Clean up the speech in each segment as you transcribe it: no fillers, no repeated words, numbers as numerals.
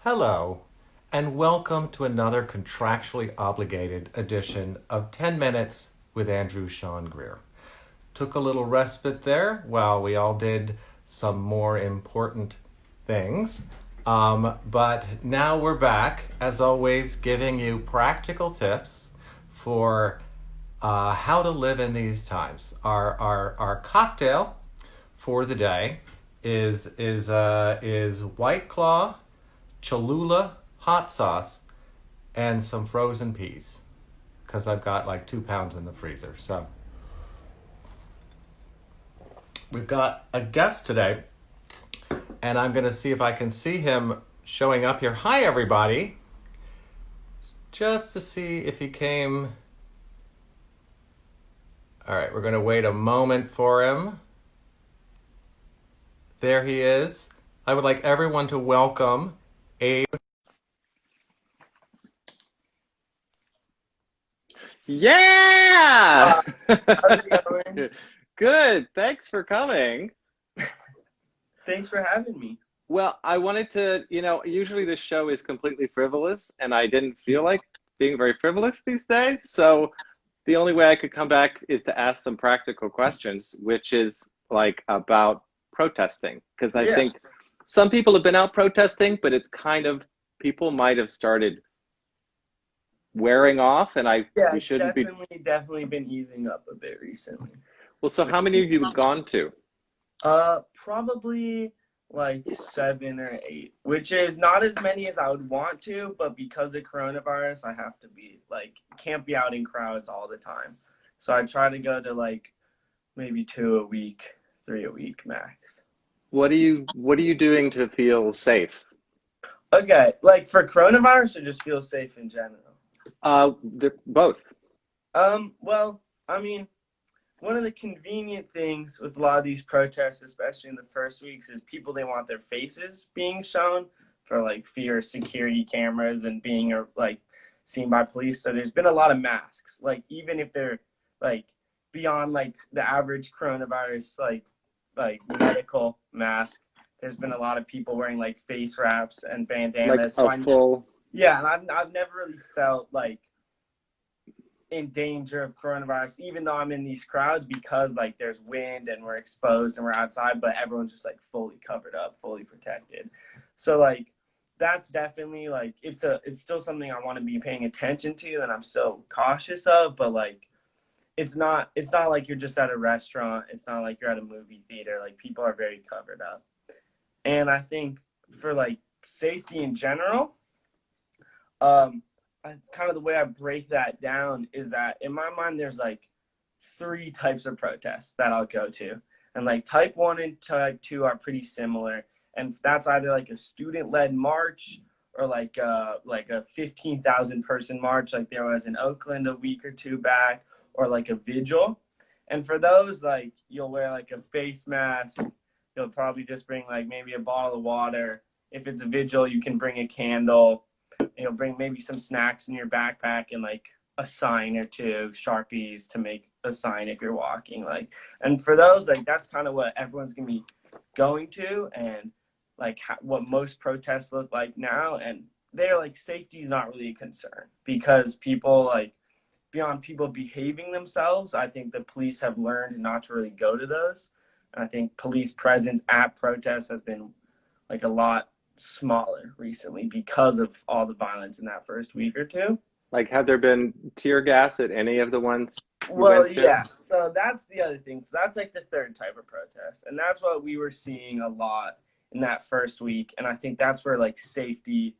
Hello, and welcome to another contractually obligated edition of 10 Minutes with Andrew Sean Greer. Took a little respite there while we all did some more important things. But now we're back, as always, giving you practical tips for how to live in these times. Our cocktail for the day is White Claw, Cholula hot sauce, and some frozen peas, because I've got like 2 pounds in the freezer. So we've got a guest today, and I'm going to see if I can see him showing up here. Hi, everybody. Just to see if he came. All right, we're going to wait a moment for him. There he is. I would like everyone to welcome Abe. Yeah! How's it going? Good. Thanks for coming. Thanks for having me. Well, I wanted to, usually this show is completely frivolous, and I didn't feel like being very frivolous these days. So the only way I could come back is to ask some practical questions, which is like about protesting. Because I Yeah. think some people have been out protesting, but it's kind of, people might have started wearing off, and Yeah, we it's shouldn't be. definitely been easing up a bit recently. Well, so how many of you have gone to? Probably like 7 or 8, which is not as many as I would want to, but because of coronavirus, I have to be can't be out in crowds all the time. So I try to go to like maybe 2 a week, 3 a week max. What are you doing to feel safe? Okay, like for coronavirus or just feel safe in general? Both. Well, I mean, one of the convenient things with a lot of these protests, especially in the first weeks, is people, they want their faces being shown for like fear of security cameras and being like seen by police. So there's been a lot of masks, like even if they're like beyond like the average coronavirus like medical mask. There's been a lot of people wearing like face wraps and Like bandanas. a full. Yeah, and I've never really felt like in danger of coronavirus, even though I'm in these crowds, because like there's wind and we're exposed and we're outside, but everyone's just like fully covered up, fully protected. So like that's definitely like it's still something I want to be paying attention to and I'm still cautious of, but like it's not like you're just at a restaurant, it's not like you're at a movie theater, like people are very covered up. And I think for like safety in general, it's kind of the way I break that down is that in my mind, there's like 3 types of protests that I'll go to. And like type 1 and type 2 are pretty similar. And that's either like a student-led march or like a 15,000 person march like there was in Oakland a week or 2 back, or like a vigil. And for those, like you'll wear like a face mask. You'll probably just bring like maybe a bottle of water. If it's a vigil, you can bring a candle. You'll bring maybe some snacks in your backpack and like a sign or 2, Sharpies to make a sign if you're walking. Like, and for those, like that's kind of what everyone's gonna be going to, and like what most protests look like now. And they're like safety is not really a concern because people like beyond people behaving themselves. I think the police have learned not to really go to those. And I think police presence at protests has been like a lot smaller recently because of all the violence in that first week or 2. Like, have there been tear gas at any of the ones you Well, went to? yeah. So that's the other thing. So that's like the third type of protest. And that's what we were seeing a lot in that first week. And I think that's where like safety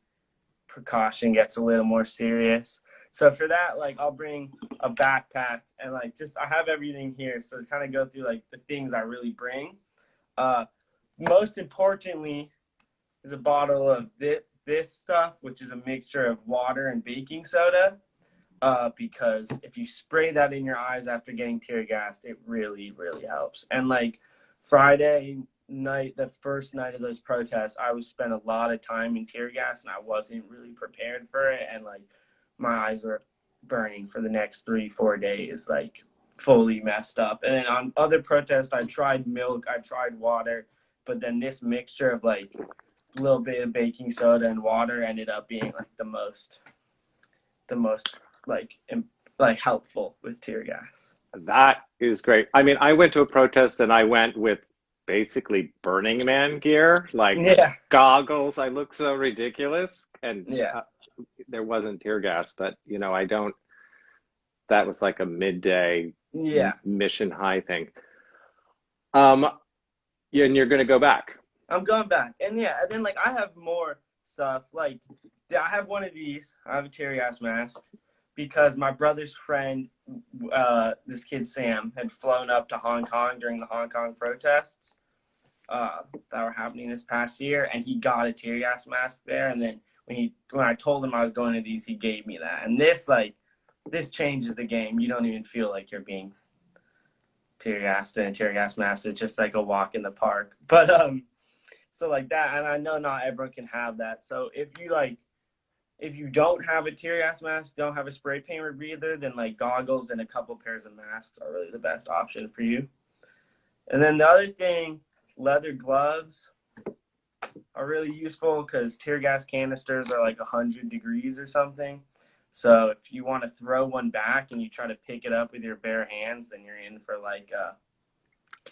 precaution gets a little more serious. So for that, like I'll bring a backpack and like just I have everything here. So kind of go through like the things I really bring. Most importantly is a bottle of this stuff, which is a mixture of water and baking soda. Because if you spray that in your eyes after getting tear gassed, it really, really helps. And like Friday night, the first night of those protests, I was spent a lot of time in tear gas and I wasn't really prepared for it. And like my eyes were burning for the next 3-4 days, like fully messed up. And then on other protests, I tried milk, I tried water, but then this mixture of like little bit of baking soda and water ended up being like the most like helpful with tear gas. That is great. I mean, I went to a protest and I went with basically Burning Man gear, like Yeah, goggles. I look so ridiculous, and yeah, there wasn't tear gas, but I don't. That was like a midday yeah. mission high thing. And you're gonna go back. I'm going back, and yeah, and then like I have more stuff. Like, yeah, I have one of these. I have a tear gas mask because my brother's friend, this kid Sam, had flown up to Hong Kong during the Hong Kong protests that were happening this past year, and he got a tear gas mask there. And then when I told him I was going to these, he gave me that. And this changes the game. You don't even feel like you're being tear gassed in a tear gas mask. It's just like a walk in the park. But so like that, and I know not everyone can have that. So if you don't have a tear gas mask, don't have a spray paint rebreather, then like goggles and a couple pairs of masks are really the best option for you. And then the other thing, leather gloves are really useful because tear gas canisters are like 100 degrees or something. So if you want to throw one back and you try to pick it up with your bare hands, then you're in for like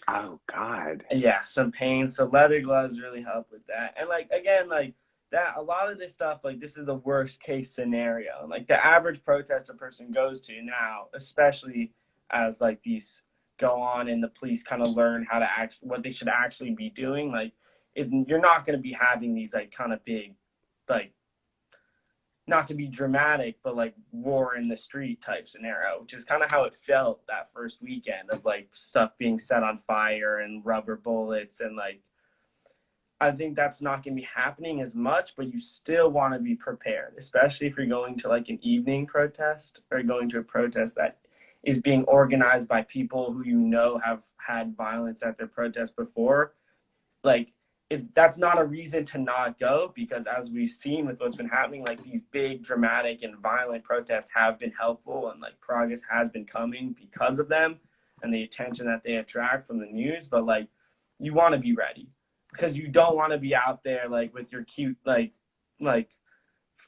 oh God. Yeah, some pain. So leather gloves really help with that. And like again, like that, a lot of this stuff, like this is the worst case scenario. Like the average protest a person goes to now, especially as like these go on and the police kind of learn how to act, what they should actually be doing. Like, you're not going to be having these like kind of big, like, not to be dramatic, but like war in the street type scenario, which is kind of how it felt that first weekend of like stuff being set on fire and rubber bullets. And like, I think that's not going to be happening as much, but you still want to be prepared, especially if you're going to like an evening protest or going to a protest that is being organized by people who have had violence at their protests before. Like, that's not a reason to not go, because as we've seen with what's been happening, like these big dramatic and violent protests have been helpful, and like progress has been coming because of them and the attention that they attract from the news. But like, you want to be ready, because you don't want to be out there like with your cute like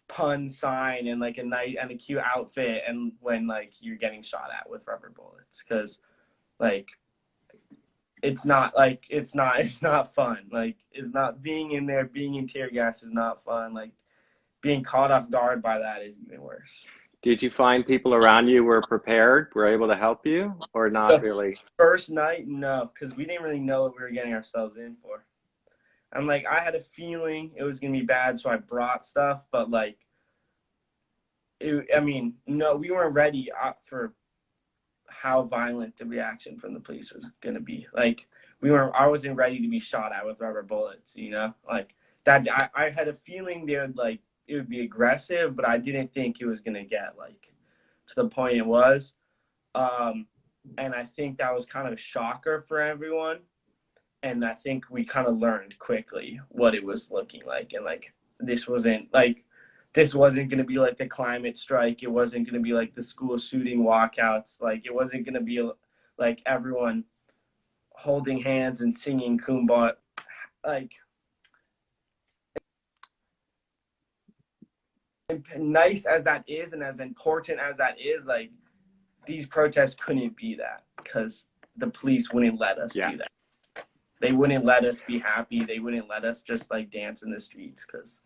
pun sign and like a cute outfit, and when like you're getting shot at with rubber bullets, because like it's not fun. Like, it's not, being in there, being in tear gas is not fun. Like, being caught off guard by that is even worse. Did you find people around you were prepared, were able to help you, or not really? First night, no, because we didn't really know what we were getting ourselves in for. And like, I had a feeling it was gonna be bad, so I brought stuff, but like, no, we weren't ready for how violent the reaction from the police was going to be. Like, I wasn't ready to be shot at with rubber bullets, like that. I had a feeling it would be aggressive, but I didn't think it was going to get like to the point it was. And I think that was kind of a shocker for everyone. And I think we kind of learned quickly what it was looking like. And like, this wasn't going to be like the climate strike. It wasn't going to be like the school shooting walkouts. Like, it wasn't going to be like everyone holding hands and singing Kumbaya. Like, nice as that is and as important as that is, like, these protests couldn't be that, because the police wouldn't let us do that. They wouldn't let us be happy. They wouldn't let us just like dance in the streets, because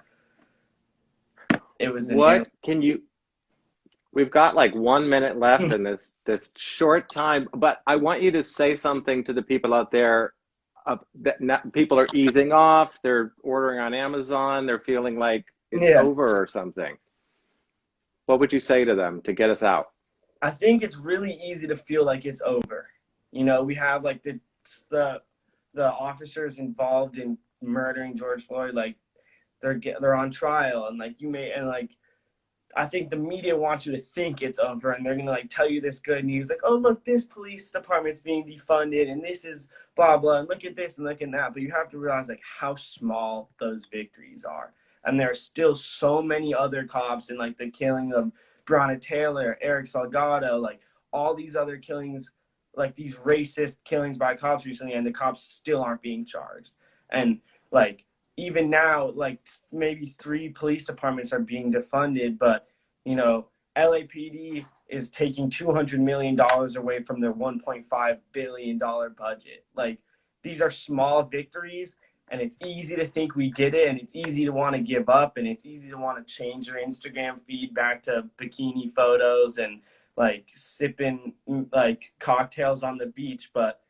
it was we've got like 1 minute left in this short time, but I want you to say something to the people out there that people are easing off, they're ordering on Amazon, they're feeling like it's over or something. What would you say to them to get us out? I think it's really easy to feel like it's over. We have like the officers involved in murdering George Floyd, like they're on trial, and like I think the media wants you to think it's over, and they're gonna like tell you this good news, like, oh look, this police department's being defunded, and this is blah blah, and look at this and look at that. But you have to realize like how small those victories are, and there are still so many other cops, and like the killing of Breonna Taylor, Eric Salgado, like all these other killings, like these racist killings by cops recently, and the cops still aren't being charged. And like, even now, like maybe 3 police departments are being defunded, but you know, LAPD is taking $200 million away from their $1.5 billion budget. Like, these are small victories, and it's easy to think we did it, and it's easy to want to give up, and it's easy to want to change your Instagram feed back to bikini photos and like sipping like cocktails on the beach, but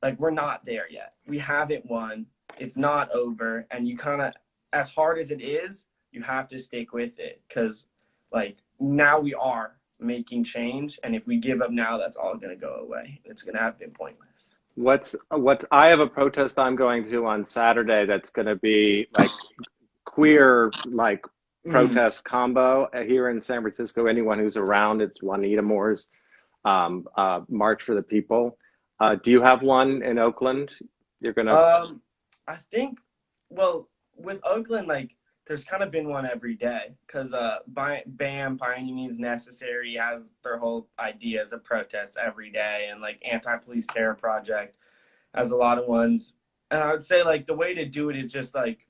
like, we're not there yet. We haven't won. It's not over, and you kind of, as hard as it is, you have to stick with it, because like, now we are making change, and if we give up now, that's all going to go away. It's going to have been pointless. I have a protest I'm going to on Saturday that's going to be like queer, like protest combo here in San Francisco. Anyone who's around, it's Juanita Moore's March for the People. Do you have one in Oakland? You're gonna. I think, well, with Oakland, like, there's kind of been one every day, because BAM, By Any Means Necessary, has their whole ideas of protests every day, and like Anti-Police Terror Project has a lot of ones. And I would say, like, the way to do it is just like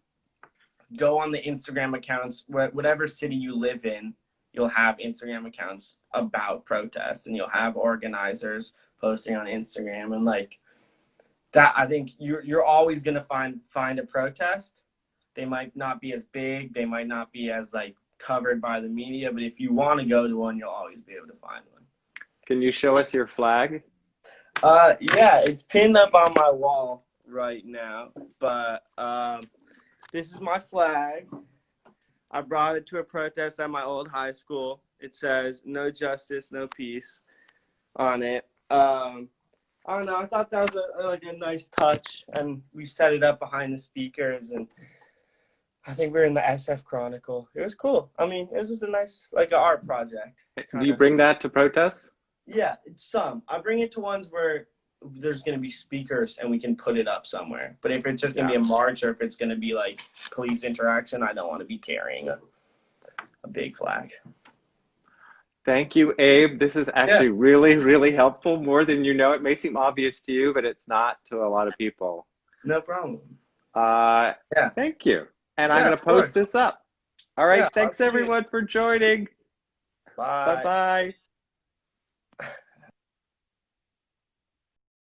go on the Instagram accounts. Whatever city you live in, you'll have Instagram accounts about protests, and you'll have organizers posting on Instagram, and like that. I think you're always gonna find a protest. They might not be as big, they might not be as like covered by the media, but if you want to go to one, you'll always be able to find one. Can you show us your flag? Yeah, it's pinned up on my wall right now, but this is my flag. I brought it to a protest at my old high school. It says "No justice, no peace" on it. I don't know. I thought that was a nice touch, and we set it up behind the speakers, and I think we were in the SF Chronicle. It was cool. I mean, it was just a nice, like, an art project. Do you bring that to protests? Yeah, some. I bring it to ones where there's going to be speakers and we can put it up somewhere. But if it's just going to be a march, or if it's going to be like police interaction, I don't want to be carrying a big flag. Thank you, Abe. This is actually really, really helpful, more than you know. It may seem obvious to you, but it's not to a lot of people. No problem. Thank you. And I'm going to post this up. All right. Thanks, everyone, for joining. Bye. Bye-bye.